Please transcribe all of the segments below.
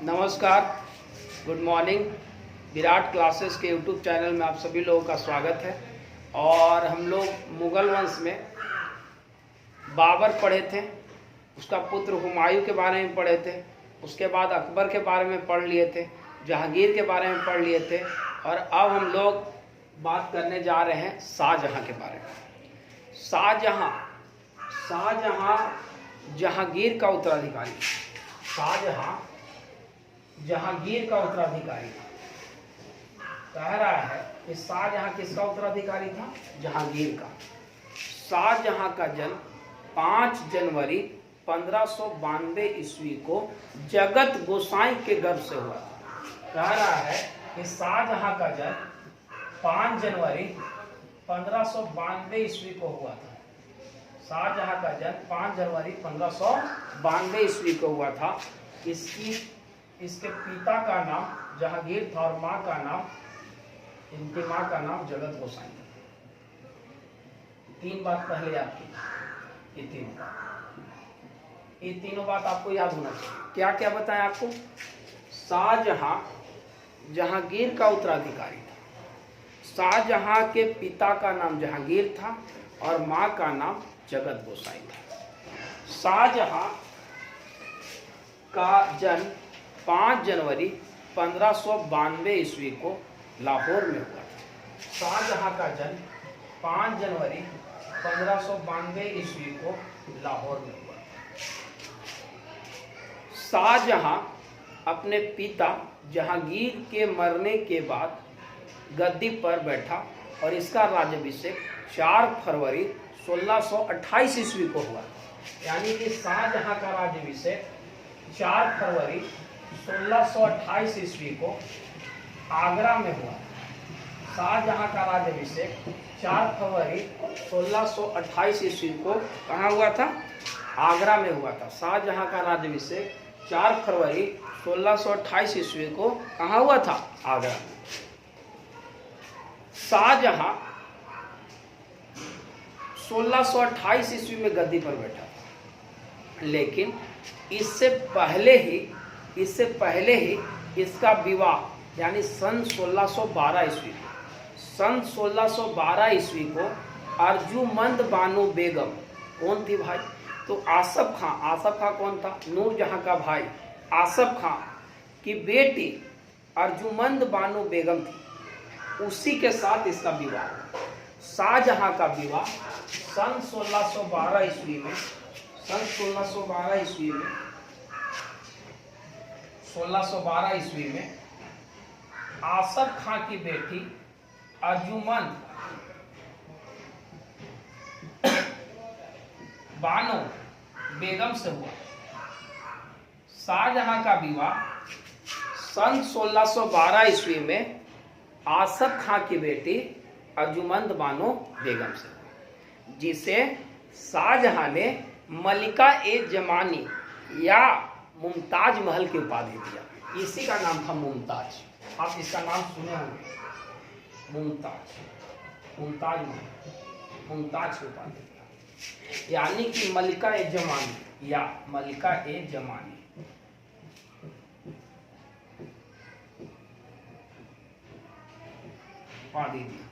नमस्कार, good morning. Virat classes के YouTube channel में आप सभी लोगों का स्वागत है। और हम लोग मुगल वंश में बाबर पढ़े थे, उसका पुत्र हुमायूं के बारे में पढ़े थे, उसके बाद अकबर के बारे में पढ़ लिए थे, जहांगीर के बारे में पढ़ लिए थे, और अब हम लोग बात करने जा रहे हैं शाहजहां के बारे में। शाहजहां जहांगीर का उत्तराधिकारी, शाहजहां जहांगीर का उत्तराधिकारी कह रहा है कि शाहजहां किसका उत्तराधिकारी था? जहांगीर का। शाहजहां का जन्म 5 जनवरी 1592 ईस्वी को जगत गोसाई के गर्भ से हुआ था। कह रहा है कि शाहजहां का जन्म 5 जनवरी 1592 ईस्वी को हुआ था। शाहजहां का जन्म 5 जनवरी 1592 ईस्वी को हुआ था। इसके पिता का नाम जहांगीर था और इनकी माँ का नाम जगत गोसाई था। 3 बात पहले याद की, ये तीनों बात आपको याद होना चाहिए। क्या क्या बताएं आपको? शाहजहां जहांगीर का उत्तराधिकारी था। शाहजहां के पिता का नाम जहांगीर था और माँ का नाम जगत गोसाई था। शाहजहां का जन्म 5 जनवरी 1592 ईस्वी को लाहौर में हुआ था। शाहजहां का जन्म 5 जनवरी 1592 ईस्वी को लाहौर में हुआ। शाहजहां अपने पिता जहांगीर के मरने के बाद गद्दी पर बैठा और इसका राज्याभिषेक 4 फरवरी 1628 ईस्वी को हुआ। यानी कि शाहजहां का राज्याभिषेक 4 फरवरी 1628 ईस्वी को आगरा में हुआ। शाहजहां का राज्याभिषेक 4 फरवरी 1628 ईस्वी को कहाँ हुआ था? आगरा में हुआ था। शाहजहां का राज्याभिषेक 4 फरवरी 1628 ईस्वी को कहाँ हुआ था? आगरा में। शाहजहां 1628 ईस्वी में गद्दी पर बैठा था, लेकिन इससे पहले ही इसका विवाह यानी सन 1612 ईस्वी को अर्जुमंद बानो बेगम, कौन थी भाई? तो आसफ खां कौन था? नूरजहां का भाई आसफ खां की बेटी अर्जुमंद बानो बेगम थी, उसी के साथ इसका विवाह। शाहजहां का विवाह सन 1612 ईस्वी में 1612 ईस्वी में आसफ खां की बेटी अर्जुमंद बानो बेगम से हुआ। शाहजहां का विवाह सन 1612 ईस्वी में आसफ खां की बेटी अर्जुमंद बानो बेगम से हुआ, जिसे शाहजहां ने मलिका ए जमानी या मुमताज महल की उपाधि दिया। इसी का नाम था मुमताज। आप इसका नाम सुने होंगे, मुमताज महल, मुमताज की उपाधि दिया, यानी कि मलिका ए जमानी या मलिका ए जमानी। उपाधि दिया।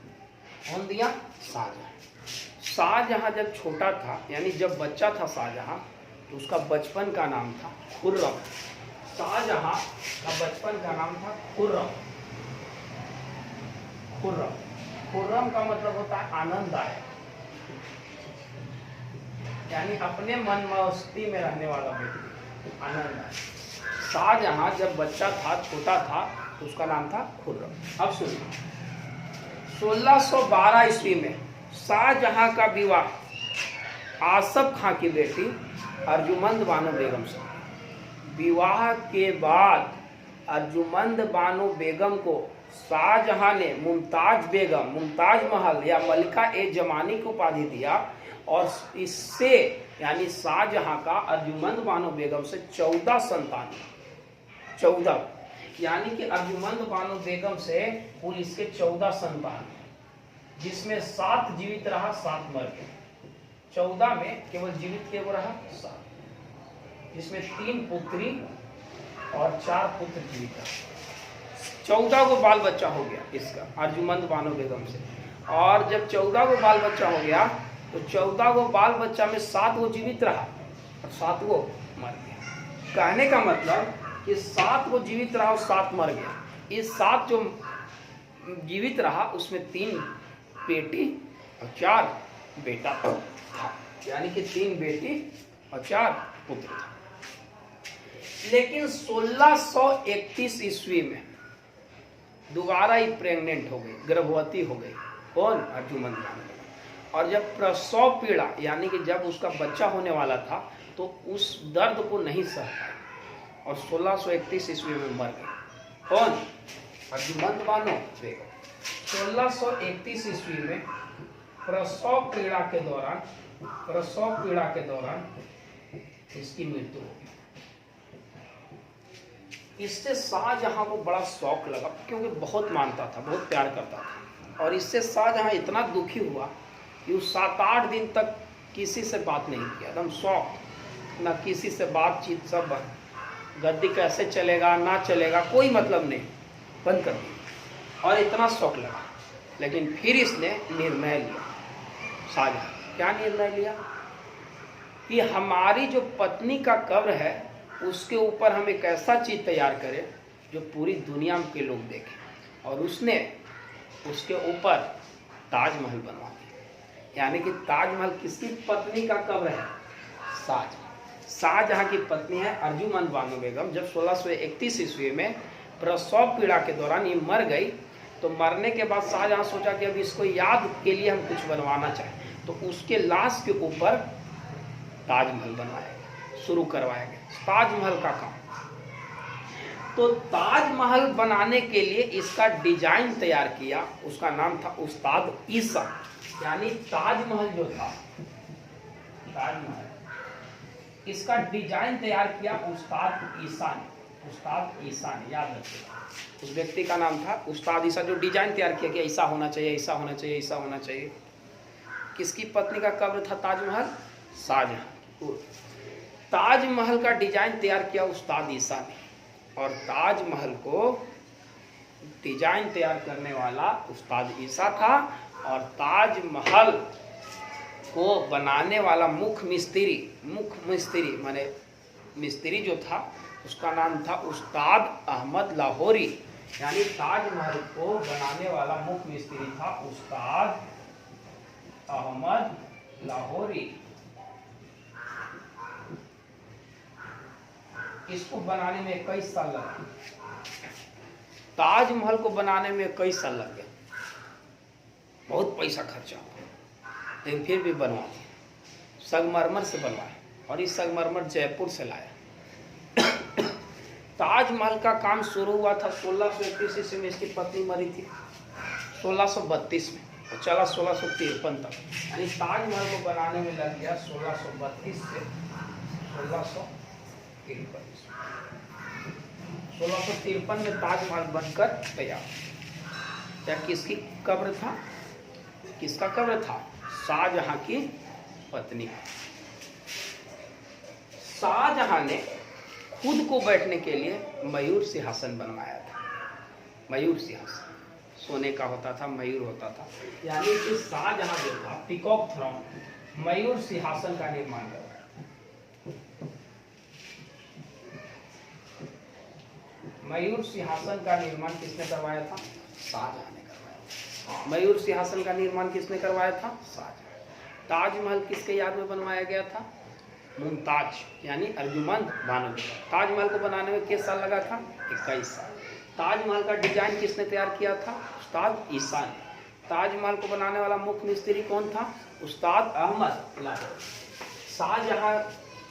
कौन दिया? शाहजहां। शाहजहां जब छोटा था, यानी जब बच्चा था शाहजहां, तो उसका बचपन का नाम था खुर्रम। शाहजहां का बचपन का नाम था खुर्रम। खुर्रम का मतलब होता है आनंददायक, यानी अपने मन मस्ती में रहने वाला व्यक्ति, आनंददायक। शाहजहां जब बच्चा था, छोटा था, तो उसका नाम था खुर्रम। अब सुनिए, 1612 ईस्वी में शाहजहां का विवाह आसफ खां की बेटी अर्जुमंद बानो बेगम से। विवाह के बाद अर्जुमंद बानो बेगम को शाहजहां ने मुमताज महल या मलिका ए जमानी की उपाधि दिया, और इससे यानी शाहजहां का अर्जुमंद बानो बेगम से 14 संतान, 14, यानी कि अर्जुमंद बानो बेगम से कुल इसके 14 संतान, जिसमें 7 जीवित रहा, 7 मर गए। 14 में केवल जीवित के वो रहा 7, जिसमें 3 पुत्री और 4 पुत्र जीवित रहा। 14 को बाल बच्चा हो गया इसका अर्जुमंद बानो बेगम से। और जब 14 को बाल बच्चा हो गया तो 14 को बाल बच्चा में 7 वो जीवित रहा और 7 वो मर गया। कहने का मतलब कि 7 वो जीवित रहा और 7 मर गया। इस 7 जो जीवित रहा उसमें 3 बेटी और 4 बेटा था, यानी कि 3 बेटी और 4 पुत्र था। लेकिन 1631 ईस्वी में दोबारा ही प्रेग्नेंट हो गई, गर्भवती हो गई। कौन? अर्जुमंद बानो। और जब प्रसव पीड़ा यानी कि जब उसका बच्चा होने वाला था तो उस दर्द को नहीं सह पाई और 1631 ईस्वी में मर गई। कौन? अर्जुमंद बानो बेगम। 1631 ईस्वी में प्रसव पीड़ा के दौरान इसकी मृत्यु हो गई। इससे शाहजहां को बड़ा शौक लगा क्योंकि बहुत मानता था, बहुत प्यार करता था। और इससे शाहजहां इतना दुखी हुआ कि उस 7-8 दिन तक किसी से बात नहीं किया, एकदम शौक, ना किसी से बातचीत, सब बंद। गद्दी कैसे चलेगा ना चलेगा कोई मतलब नहीं, बंद कर दिया। और इतना शौक लगा। लेकिन फिर इसने निर्णय लिया, शाहजहां क्या निर्णय लिया कि हमारी जो पत्नी का कब्र है उसके ऊपर हम एक ऐसा चीज तैयार करें जो पूरी दुनिया के लोग देखें। और उसने उसके ऊपर ताजमहल बनवा दिया। यानी कि ताजमहल किसकी पत्नी का कब्र है? शाहजहां की पत्नी है अर्जुमंद बानो बेगम। जब 1631 ईस्वी में प्रसव पीड़ा के दौरान ये मर गई तो मरने के बाद शाहजहां सोचा कि अब इसको याद के लिए हम कुछ बनवाना चाहें, तो उसके लाश के ऊपर ताजमहल बनवाया गया, शुरू करवाया गया ताजमहल का काम। तो ताजमहल बनाने के लिए इसका डिजाइन तैयार किया, उसका नाम था उस्ताद ईसा। यानी ताजमहल जो था, ताजमहल, इसका डिजाइन तैयार किया उस्ताद ईसा ने। उस्ताद ईसा ने, याद रखिएगा, उस व्यक्ति का नाम था उस्ताद ईसा, जो डिजाइन तैयार किया कि ऐसा होना चाहिए, ऐसा होना चाहिए, ऐसा होना चाहिए। किसकी पत्नी का कब्र था ताजमहल? शाहजहां। ताजमहल का डिजाइन तैयार किया उस्ताद ईसा ने। और ताजमहल को डिजाइन तैयार करने वाला उस्ताद ईसा था। और ताजमहल को बनाने वाला मुख्य मिस्त्री माने मिस्त्री जो था उसका नाम था उस्ताद अहमद लाहौरी। यानी ताजमहल को बनाने वाला मुख्य मिस्त्री था उस्ताद अहमद लाहौरी। इसको बनाने में 21 साल लगा। ताजमहल को बनाने में 21 साल लग गए, बहुत पैसा खर्चा हुआ, लेकिन फिर भी बनवा दिया। संगमरमर से बनवाए और इस संगमरमर जयपुर से लाया। ताजमहल का काम शुरू हुआ था 1631 ईस्वी में, इसकी पत्नी मरी थी 1632 में और चला 1653 तक। यानी ताजमहल को बनाने में लग गया 1632 से 1653। 1653 में ताजमहल बनकर तैयार। क्या किसकी कब्र था? किसका कब्र था? शाहजहां की पत्नी। शाहजहां ने खुद को बैठने के लिए मयूर सिंहासन बनवाया था। मयूर सिंहासन सोने का होता था, मयूर होता था। यानी कि शाहजहां जो था पीकॉक थ्रोन, मयूर सिंहासन का निर्माण करवाया। मयूर सिंहासन का निर्माण किसने करवाया था? शाहजहां ने करवाया। मयूर सिंहासन का निर्माण किसने करवाया था? शाहजहां। ताजमहल किसके याद में बनवाया गया था? मुमताज यानी अर्जुमंद बानो बेगम। ताजमहल को बनाने में कितना साल लगा था? 21 साल। ताजमहल का डिजाइन किसने तैयार किया था? उस्ताद ईसा ने। ताजमहल को बनाने वाला मुख्य मिस्त्री कौन था? उस्ताद अहमद लाहौरी। शाहजहां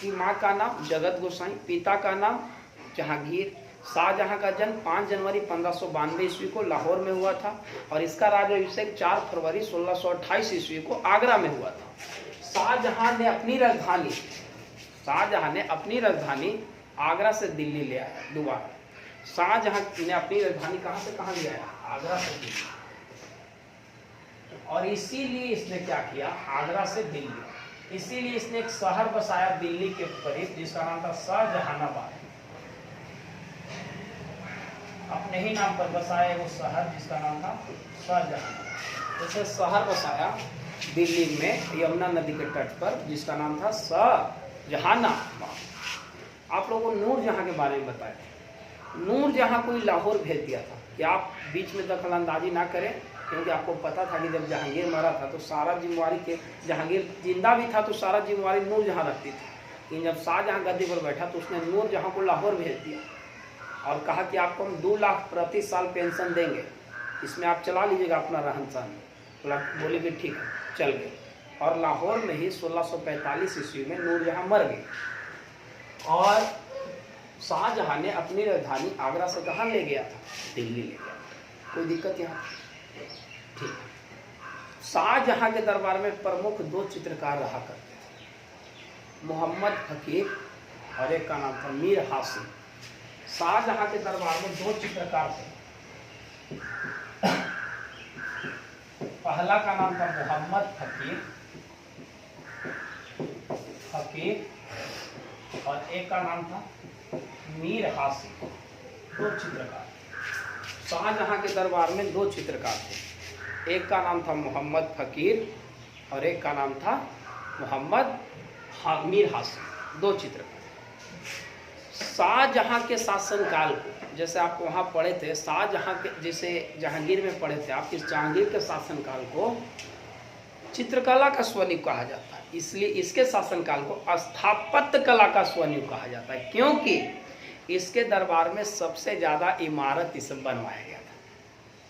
की माँ का नाम जगत गोसाई, पिता का नाम जहांगीर। शाहजहां का जन्म 5 जनवरी 1592 ईस्वी को लाहौर में हुआ था और इसका राज्याभिषेक 4 फरवरी 1628 ईस्वी को आगरा में हुआ था। शाहजहां ने अपनी राजधानी आगरा से दिल्ली ले आया दोबारा। शाहजहां ने अपनी राजधानी कहां से कहां ले आया? आगरा से दिल्ली। और इसीलिए इसने क्या किया? आगरा से दिल्ली, इसीलिए इसने एक शहर बसाया दिल्ली के करीब जिसका नाम था शाहजहानाबाद। अपने ही नाम पर बसाया वो शहर जिसका नाम था शाहजहां। जैसे शहर बसाया दिल्ली में यमुना नदी के तट पर जिसका नाम था शाहजहानाबाद। आप लोगों को नूरजहां के बारे में बताया। नूरजहां को लाहौर भेज दिया था कि आप बीच में दखल अंदाजी ना करें, क्योंकि आपको पता था कि जब जहांगीर मरा था तो सारा जिम्मेवारी के, जहांगीर जिंदा भी था तो सारा जिम्मेवारी नूरजहां रखती थी, लेकिन जब शाहजहां गद्दी पर बैठा तो उसने नूरजहां को लाहौर भेज दिया और कहा कि आपको हम 2 लाख प्रति साल पेंशन देंगे, इसमें आप चला लीजिएगा अपना रहन सहन। बोले कि ठीक है, चल गए। और लाहौर में ही 1645 ईस्वी में नूरजहां मर गई और शाहजहां ने अपनी राजधानी आगरा से कहाँ ले गया था? दिल्ली ले गया। कोई दिक्कत यहाँ? ठीक। शाहजहां के दरबार में प्रमुख 2 चित्रकार रहा करते थे, मोहम्मद फकीर और एक का नाम था मीर हासिम। शाहजहां के दरबार में 2 चित्रकार थे। पहला का नाम था मोहम्मद फकीर और एक का नाम था मीर हासिम। 2 चित्रकार। शाहजहां के दरबार में 2 चित्रकार थे, एक का नाम था मोहम्मद फकीर और एक का नाम था मीर हासिम। 2 चित्रकार। शाहजहां के शासनकाल को, जैसे आप वहाँ पढ़े थे शाहजहां के, जैसे जहांगीर में पढ़े थे आप, इस जहांगीर के शासनकाल को चित्रकला का स्वर्णिम कहा जाता है, इसलिए इसके शासनकाल को स्थापत्य कला का स्वर्णिम कहा जाता है, क्योंकि इसके दरबार में सबसे ज़्यादा इमारत इसे बनवाया गया था।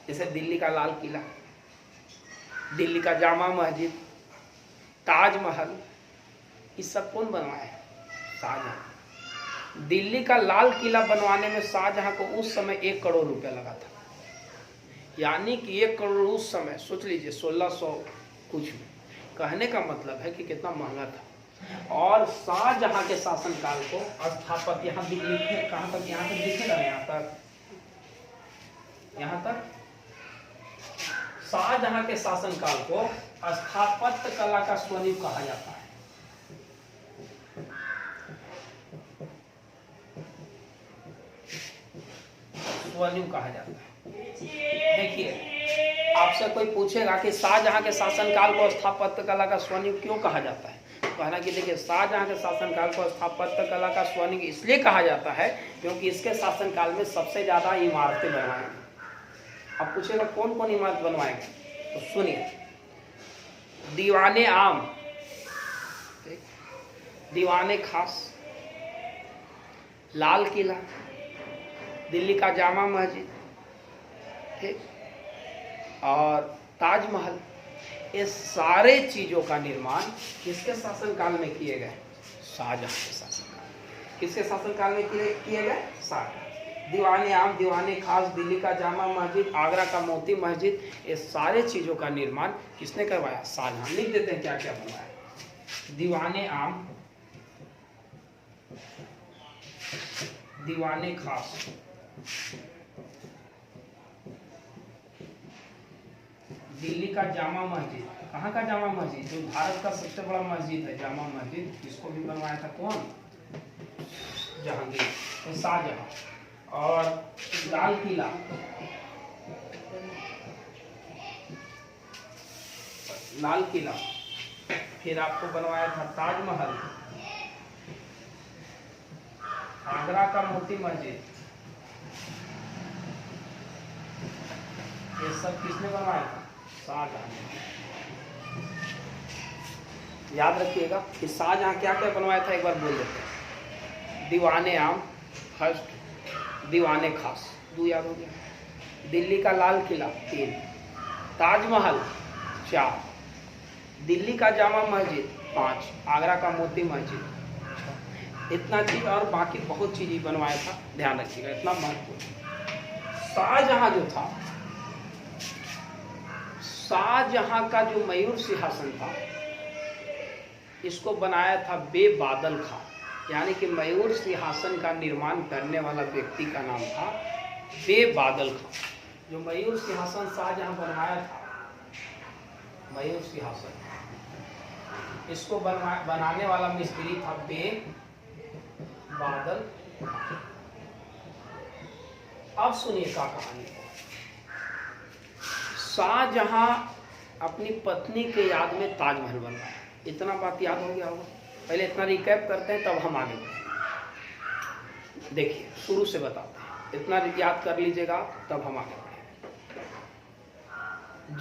जैसे दिल्ली का लाल किला, दिल्ली का जामा मस्जिद, ताजमहल, ये सब कौन बनवाया है? शाहजहां। दिल्ली का लाल किला बनवाने में शाहजहां को उस समय 1 करोड़ रुपया लगा था, यानी कि 1 करोड़ उस समय, सोच लीजिए 1600 कुछ में। कहने का मतलब है कि कितना महंगा था। और शाहजहां के शासनकाल को स्थापत्य, यहाँ लिखे कहाँ तक? यहाँ तक लिखे ना, यहाँ तक शाहजहां के शासनकाल को स्थापत्य कला का स्वर्णिम कहा जाता है। स्वर्णिम कहा जाता है। देखिए, आपसे कोई पूछेगा कि शाहजहां के शासनकाल को स्थापत्य कला का स्वर्णिम क्यों कहा जाता है, कहना कि देखिए शाहजहां के शासनकाल को स्थापत्य कला का स्वर्णिम इसलिए कहा जाता है क्योंकि इसके शासनकाल में सबसे ज्यादा इमारतें बनवाई गई। अब पूछेगा कौन कौन इमारत बनवाए गए, तो सुनिए। दीवाने आम, दीवाने खास, लाल किला, दिल्ली का जामा मस्जिद, ठीक, और ताजमहल, ये सारे चीजों का निर्माण किसके शासनकाल में किए गए? शाहजहां के शासनकाल। किसके शासनकाल में किए गए? शाहजहां। दीवाने आम, दीवाने खास, दिल्ली का जामा मस्जिद, आगरा का मोती मस्जिद, ये सारे चीजों का निर्माण किसने करवाया? शाहजहां। लिख देते हैं क्या क्या बनवाया। दीवाने आम, दीवाने खास, दिल्ली का जामा मस्जिद। कहाँ का जामा मस्जिद? जो भारत का सबसे बड़ा मस्जिद है, जामा मस्जिद, इसको भी बनवाया था कौन? जहांगीर, तो शाहजहां। और लाल किला, लाल किला, फिर आपको बनवाया था ताजमहल, आगरा का मोती मस्जिद, ये सब किसने बनवाया था? शाहजहां। याद रखिएगा कि शाहजहां क्या क्या बनवाया था, एक बार बोल देते हैं। दीवाने आम फर्स्ट, दीवाने खास 2 याद हो गया, दिल्ली का लाल किला 3, ताजमहल 4, दिल्ली का जामा मस्जिद 5, आगरा का मोती मस्जिद। इतना चीज और बाकी बहुत चीज बनवाया था, ध्यान रखिएगा, इतना महत्वपूर्ण। शाहजहां जो था, शाहजहां का जो मयूर सिंहासन था, इसको बनाया था बेबादल खां, यानी कि मयूर सिंहासन का निर्माण करने वाला व्यक्ति का नाम था बेबादल खां। जो मयूर सिंहासन शाहजहां बनवाया था, मयूर सिंहासन, इसको बनाने वाला मिस्त्री था बेबादल। अब सुनिए क्या कहानी है। शाहजहां अपनी पत्नी के याद में ताजमहल बनवाया। इतना बात याद हो गया होगा। पहले इतना रिकैप करते हैं तब हम आगे बढ़ेंगे। देखिए शुरू से बताते हैं, इतना याद कर लीजिएगा तब हम आगे बढ़ेंगे।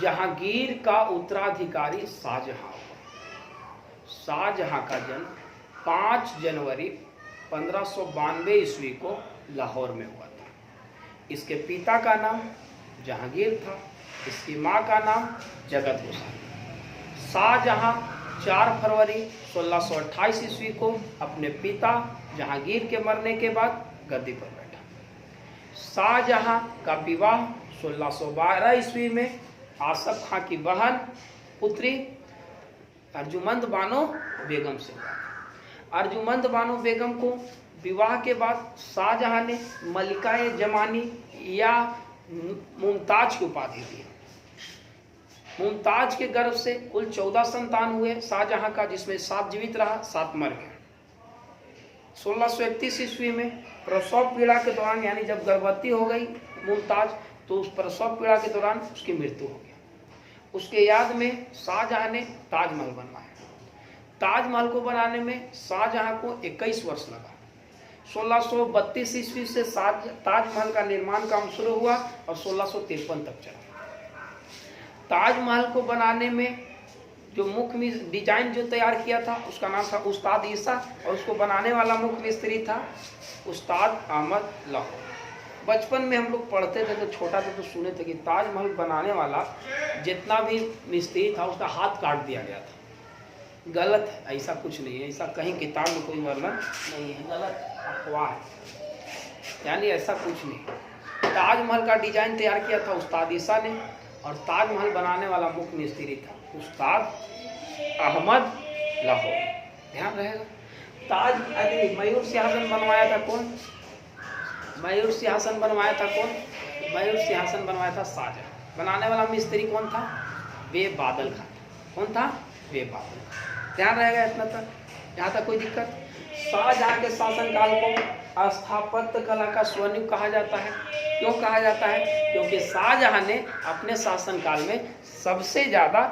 जहांगीर का उत्तराधिकारी शाहजहां। शाहजहां का जन्म 5 जनवरी 1592 ईस्वी को लाहौर में हुआ था। इसके पिता का नाम जहांगीर था, इसकी मां का नाम जगत हुसैन। शाहजहां 4 फरवरी 1628 ईस्वी को अपने पिता जहांगीर के मरने के बाद गद्दी पर बैठा। शाहजहां का विवाह 1612 ईस्वी में आसफ खां की बहन पुत्री अर्जुमंद बानो बेगम से हुआ। अर्जुमंद बानो बेगम को विवाह के बाद शाहजहां ने मलिकाए जमानी या मुमताज की उपाधि दी। मुमताज के गर्भ से कुल 14 संतान हुए शाहजहां का, जिसमें 7 जीवित रहा, 7 मर गए। 1631 ईस्वी में प्रसव पीड़ा के दौरान, यानी जब गर्भवती हो गई मुमताज, तो उस प्रसव पीड़ा के दौरान उसकी मृत्यु हो गई। उसके याद में शाहजहां ने ताजमहल बनवाया। ताजमहल को बनाने में शाहजहां को 21 वर्ष लगा। 1632 ईस्वी से ताजमहल का निर्माण काम शुरू हुआ और 1653 तक चला। ताजमहल को बनाने में जो मुख्य डिजाइन जो तैयार किया था उसका नाम था उस्ताद ईसा, और उसको बनाने वाला मुख्य मिस्त्री था उस्ताद अहमद लाहौर। बचपन में हम लोग पढ़ते थे तो छोटा थे तो सुने थे कि ताजमहल बनाने वाला जितना भी मिस्त्री था उसका हाथ काट दिया गया था। गलत है, ऐसा कुछ नहीं है, ऐसा कहीं किताब में कोई वर्णन नहीं है, गलत अफवाह है, यानी ऐसा कुछ नहीं। ताजमहल का डिजाइन तैयार किया था उस्ताद ईसा ने, और ताजमहल बनाने वाला मुख्य मिस्त्री था उस्ताद अहमद लाहौर। ध्यान रहेगा। मयूर सिंहासन बनवाया था कौन? मयूर सिंहासन बनवाया था कौन? मयूर सिंहासन बनवाया था शाहजहां। बनाने वाला मिस्त्री कौन था? वे बादल खान। कौन था? वे बादल। ध्यान रहेगा इतना तक, यहाँ तक कोई दिक्कत? शाहजहां के शासनकाल को स्थापत्य कला का स्वर्णयुग कहा जाता है। क्यों कहा जाता है? क्योंकि शाहजहां ने अपने शासनकाल में सबसे ज़्यादा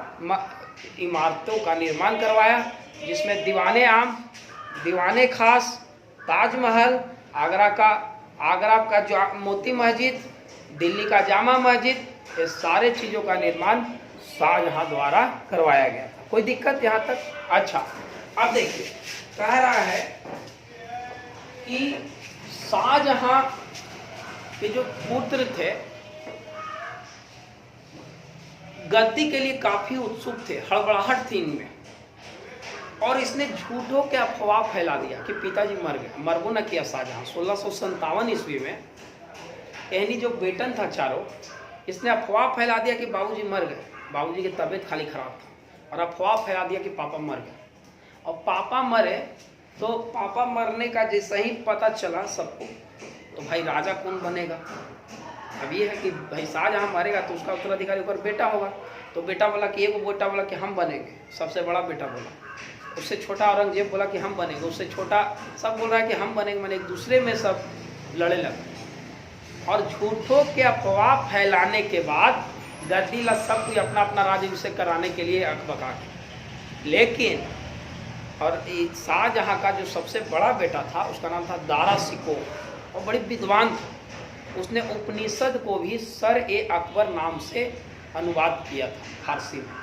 इमारतों का निर्माण करवाया, जिसमें दीवाने आम, दीवाने खास, ताजमहल, आगरा का मोती मस्जिद, दिल्ली का जामा मस्जिद, ये सारे चीज़ों का निर्माण शाहजहां द्वारा करवाया गया था। कोई दिक्कत यहाँ तक? अच्छा, अब देखिए कह रहा है कि शाहजहां के जो पुत्र थे गद्दी के लिए काफी उत्सुक थे, हड़बड़ाहट थी इनमें, और इसने झूठों के अफवाह फैला दिया कि पिताजी मर गए। मरबो न किया शाहजहां। 1657 ईस्वी में यानी जो बेटन था चारों, इसने अफवाह फैला दिया कि बाबूजी मर गए। बाबूजी की तबीयत खाली खराब था, और अफवाह फैला दिया कि पापा मर गए। और पापा मरे तो पापा मरने का जैसे ही पता चला सबको, तो भाई राजा कौन बनेगा? अब ये है कि भाई शाहजहां मरेगा तो उसका उत्तराधिकारी ऊपर बेटा होगा। तो बेटा बोला कि एक बेटा बोला कि हम बनेंगे, सबसे बड़ा बेटा बोला। उससे छोटा औरंगजेब बोला कि हम बनेंगे, उससे छोटा सब बोल रहा है कि हम बनेंगे। मैंने एक दूसरे में सब लड़े लगे, और झूठों के अफवाह फैलाने के बाद गद्दी ला सब कोई अपना अपना राज्याभिषेक कराने के लिए अकबका के। लेकिन और शाहजहां का जो सबसे बड़ा बेटा था उसका नाम था दारा शिकोह, और बड़ी विद्वान था। उसने उपनिषद को भी सर ए अकबर नाम से अनुवाद किया था फारसी में।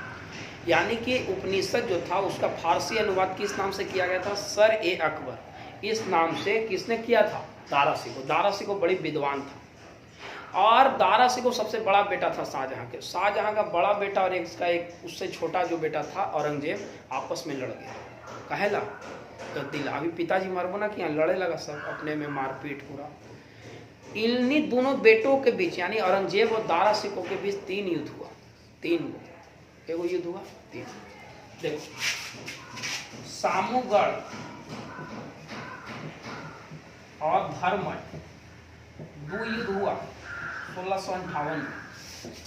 यानी कि उपनिषद जो था उसका फारसी अनुवाद किस नाम से किया गया था? सर ए अकबर। इस नाम से किसने किया था? दारा शिकोह। दारा शिकोह बड़ी विद्वान था, और दारा शिकोह सबसे बड़ा बेटा था शाहजहां के। शाहजहां का बड़ा बेटा और एक उससे छोटा जो बेटा था औरंगजेब, आपस में लड़ गया। कहेला गद्दी ला। अभी पिताजी मरबो ना किया, लड़े लगा सब अपने में, मारपीट पूरा। इन्हीं दोनों बेटों के बीच यानी औरंगजेब और दारा शिकोह के बीच 3 युद्ध हुआ। 3 एगो युद्ध हुआ 3। देखो, सामूगढ़ और धर्मठ 2 युद्ध हुआ 1658 में,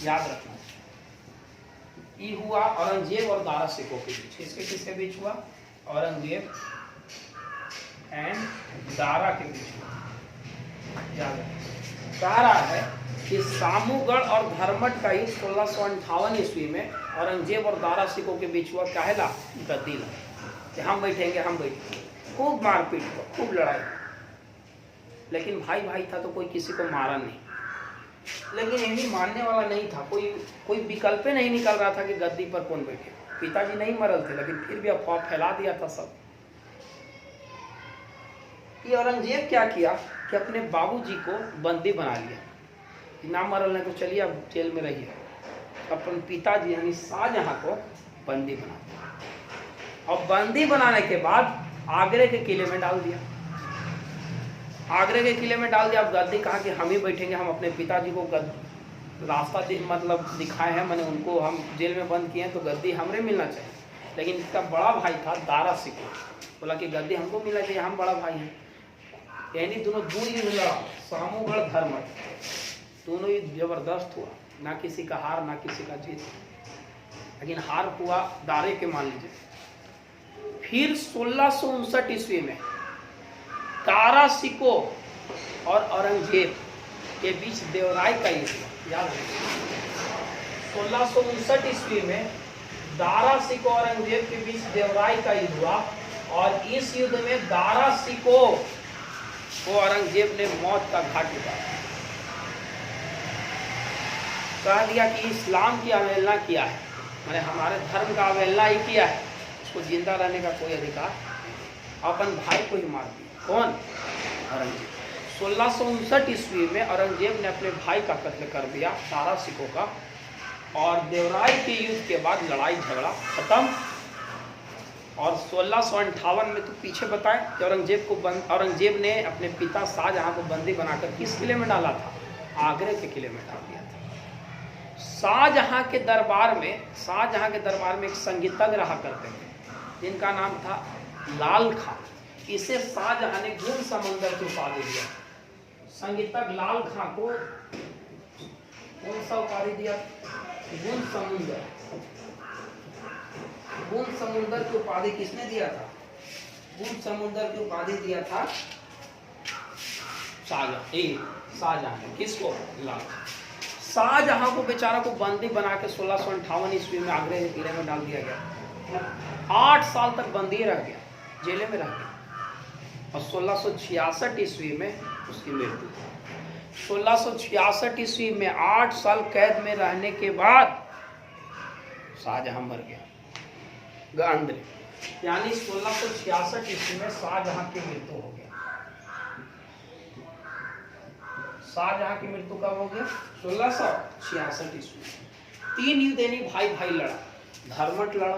याद रखना। ये हुआ औरंगजेब और दारा शिकोह के बीच। किसके बीच हुआ? औरंगजेब एंड दारा के बीच हुआ, याद रखना। कह रहा है कि सामूगढ़ और धर्मट का युद्ध 1658 ईस्वी में औरंगजेब और दारा सिकों के बीच हुआ। कहला गद्दी कि हम बैठेंगे, खूब मारपीट हुआ, खूब लड़ाई, लेकिन भाई भाई था तो कोई किसी को मारा नहीं। लेकिन यही मानने वाला नहीं था, कोई विकल्प नहीं निकल रहा था कि गद्दी पर कौन बैठे। पिताजी नहीं मरल थे, लेकिन फिर भी अफवाह फैला दिया था सब। ये औरंगजेब क्या किया कि अपने बाबूजी को बंदी बना लिया कि ना मरल नहीं तो चलिए अब जेल में रहिए। अपन पिताजी यानी शाहजहां को बंदी बना दिया, और बंदी बनाने के बाद आगरे के किले में डाल दिया। आगरे के किले में डाल दिया। अब गद्दी कहा कि हम ही बैठेंगे, हम अपने पिताजी को रास्ता मतलब दिखाए हैं, मैंने उनको हम जेल में बंद किए हैं, तो गद्दी हमरे मिलना चाहिए। लेकिन इसका बड़ा भाई था दारा सिको, बोला कि गद्दी हमको मिलना चाहिए, हम बड़ा भाई हैं। यानी दोनों दूर ही लड़ा, सामूगढ़ धर्मट, दोनों ही जबरदस्त हुआ, ना किसी का हार ना किसी का जीत। लेकिन हार हुआ दारे के, मान लीजिए। फिर 1659 ईस्वी में दारा सिको और औरंगजेब के बीच देवराय का युद्ध हुआ, याद रखिए। 1659 ईस्वी में दारा सिको और औरंगजेब के बीच देवराय का युद्ध हुआ, और इस युद्ध में दारा सिको को औरंगजेब ने मौत का घाट उतारा। कह दिया कि इस्लाम की अवहेलना किया है, मैंने हमारे धर्म का अवहेलना ही किया है, उसको जिंदा रहने का कोई अधिकार, अपन भाई को ही मार दिया। कौन? औरंगजेब। 1659 ईस्वी में औरंगजेब ने अपने भाई का कत्ल कर दिया, दारा सिको का, और देवराय के युद्ध के बाद लड़ाई झगड़ा खत्म। और 1658 में तो पीछे बताएं कि औरंगजेब ने अपने पिता शाहजहां को बंदी बनाकर किस किले में डाला था? आगरे के किले में डाल दिया था। शाहजहां के दरबार में एक संगीतज्ञ रहा करते थे जिनका नाम था लाल खां। इसे शाहजहां ने गुण समुंदर की उपाधि दिया। संगीतज्ञ लाल खां को कौन सा उपाधि दिया? गुण समुंदर। गुण समुंदर की उपाधि किसने दिया था? गुण समुंदर की उपाधि दिया था शाहजहां ने। किसको? लाल। शाहजहां को बेचारा को बंदी बना के 1658 ईस्वी में आगरे के किले में डाल दिया गया। 8 साल तक बंदी रह गया, जेले में रह गया, और 1666 ईस्वी में उसकी मृत्यु। 1666 ईस्वी में 8 साल कैद में रहने के बाद शाहजहां मर गया गांधरे, यानी 1666 ईस्वी में शाहजहां की मृत्यु हो गया। शाहजहां की मृत्यु कब हो गया? 1666 ईस्वी। 3 युद्ध यानी भाई भाई लड़ा, धर्मट लड़ा,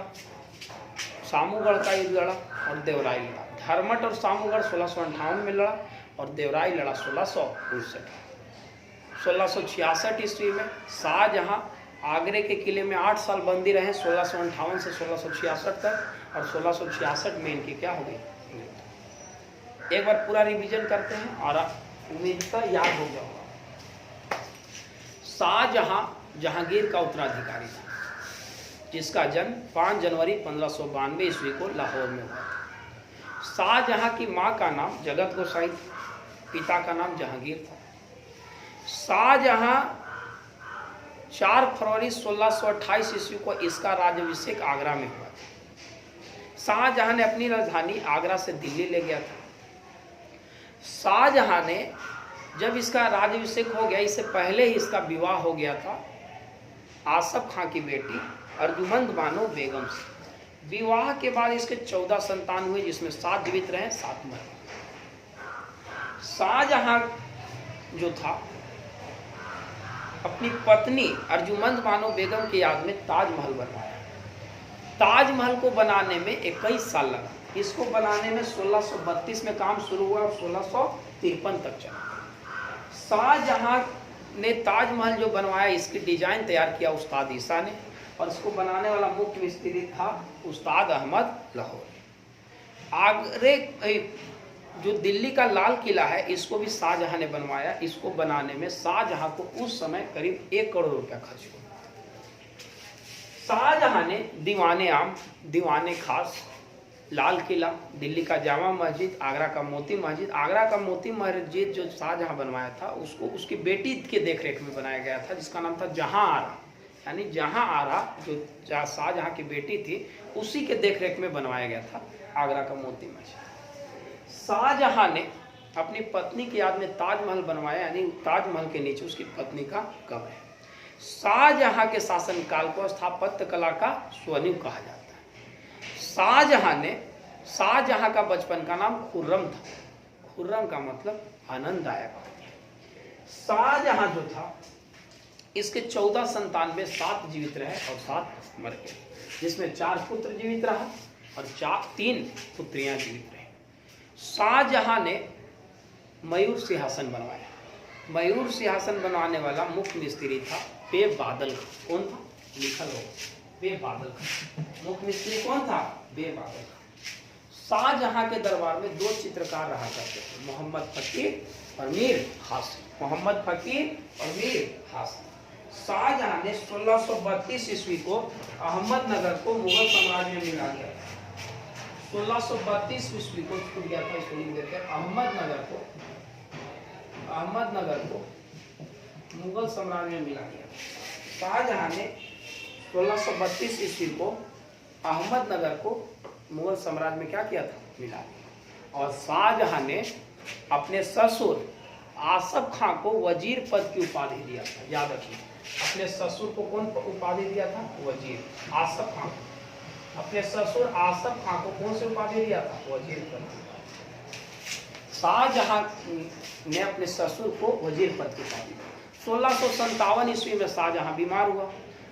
सामूगढ़ का युद्ध लड़ा और देवराय लड़ा। धर्मट और सामूगढ़ 1658 में लड़ा और देवराय लड़ा 1659। 1666 ईस्वी में शाहजहां आगरे के किले में 8 साल बंदी रहे, 1658 से 1666 तक, और 1666 में इनकी क्या हो गई? एक बार पूरा रिवीजन करते हैं और उम्मीदता याद हो गया होगा। शाहजहां जहांगीर का उत्तराधिकारी था, जिसका जन्म 5 जनवरी 1592 ईस्वी को लाहौर में हुआ था। शाहजहां की मां का नाम जगत गोसाई, पिता का नाम जहांगीर था। शाहजहां 4 फरवरी 1628 ईस्वी को इसका राज्याभिषेक आगरा में हुआ था। शाहजहां ने अपनी राजधानी आगरा से दिल्ली ले गया था। शाहजहां ने जब इसका राज्याभिषेक हो गया, इससे पहले ही इसका विवाह हो गया था आसफ खां की बेटी अर्जुमंद बानो बेगम से। विवाह के बाद इसके 14 संतान हुए, जिसमें 7 जीवित रहे, 7 मर गए। शाहजहां जो था अपनी पत्नी अर्जुमंद बानो बेगम की याद में ताजमहल बनवाया। ताजमहल को बनाने में 21 साल लगा। इसको बनाने में 1632 में काम शुरू हुआ और 1653 तक चला। शाहजहां ने ताजमहल जो बनवाया, इसकी डिजाइन तैयार किया उस्ताद ईसा ने, और इसको बनाने वाला मुख्य मिस्त्री था उस्ताद अहमद लाहौरी। आगरे जो दिल्ली का लाल किला है, इसको भी शाहजहां ने बनवाया। इसको बनाने में शाहजहां को उस समय करीब 1 करोड़ रुपया खर्च हुआ। शाहजहां ने दीवाने आम, दीवाने खास लाल किला, दिल्ली का जामा मस्जिद, आगरा का मोती मस्जिद। आगरा का मोती मस्जिद जो शाहजहां बनवाया था उसको उसकी बेटी के देखरेख में बनाया गया था, जिसका नाम था जहां आरा, यानी जहां आरा जो शाहजहां की बेटी थी उसी के देखरेख में बनवाया गया था आगरा का मोती मस्जिद। शाहजहां ने अपनी पत्नी की याद में ताजमहल बनवाया, यानी ताजमहल के नीचे उसकी पत्नी का कब्र है। शाहजहां के शासनकाल को स्थापत्य कला का स्वर्णिम कहा जाता है। शाहजहां का बचपन का नाम खुर्रम था। खुर्रम का मतलब आनंददायक। शाहजहां जो था इसके 14 संतान में 7 जीवित रहे और 7 मर गए, जिसमें 4 पुत्र जीवित रहा और 3 पुत्रियां जीवित रही। शाहजहां ने मयूर सिंहासन बनवाया। मयूर सिंहासन बनवाने वाला मुख्य मिस्त्री था बेबादल खां। कौन था? लिखा लो, बेबादल खां। मुख्य मिस्त्री कौन था? बेबादल खां। शाहजहां के दरबार में 2 चित्रकार रहा करते थे, मोहम्मद फकीर और मीर हासिम। मोहम्मद फकीर और मीर हासिम। शाहजहां ने 1632 ईस्वी को अहमदनगर को मुगल साम्राज्य में मिला दिया। 1632 ईस्वी को छूट गया था, इसको लिख देते हैं। अहमदनगर को मुगल साम्राज्य में मिला दिया। शाहजहां ने 1632 ईस्वी को अहमदनगर को मुगल साम्राज्य में क्या किया था? मिला दिया। और शाहजहां ने अपने ससुर आसफ खां को वजीर पद की उपाधि दिया था। याद रखिए, अपने ससुर को कौन उपाधि दिया था? वजीर। आसफ खां, अपने ससुर आसफ खां को कौन सी उपाधि दिया था? वजीर पद। शाहजहां ने अपने ससुर को वजीर पद की उपाधि दी। 1657 ईस्वी में शाहजहां बीमार हुआ।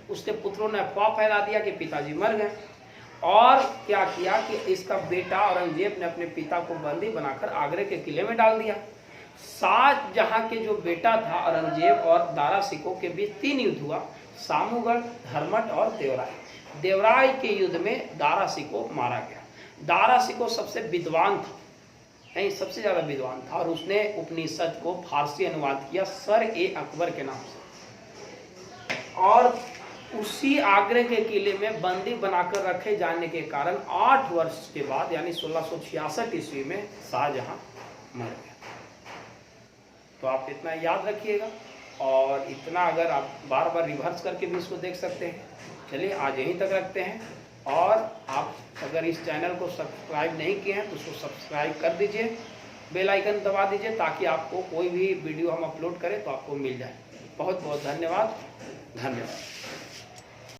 उसके पुत्रों ने अफवाह फैला दिया कि पिताजी मर गए, और क्या किया कि इसका बेटा औरंगजेब ने अपने पिता को बंदी बनाकर आगरे के किले में डाल दिया। शाहजहां के जो बेटा था औरंगजेब और दारा सिकों के बीच 3 युद्ध हुआ, सामूगढ़, धर्मट और देवराय। देवराय के युद्ध में दारा सिको मारा गया। दारा सिको सबसे विद्वान था, नहीं सबसे ज्यादा विद्वान था, और उसने उपनिषद को फारसी अनुवाद किया सर-ए-अकबर के नाम से। और उसी आगरे के किले में बंदी बनाकर रखे जाने के कारण 8 वर्ष के बाद यानी 1666 ईस्वी में शाहजहां मर गया। तो आप इतना याद रखिएगा, और इतना अगर आप बार बार रिवर्स करके भी इसको देख सकते हैं। चलिए आज यहीं तक रखते हैं, और आप अगर इस चैनल को सब्सक्राइब नहीं किए हैं तो उसको सब्सक्राइब कर दीजिए, बेल आइकन दबा दीजिए, ताकि आपको कोई भी वीडियो हम अपलोड करें तो आपको मिल जाए। बहुत बहुत धन्यवाद।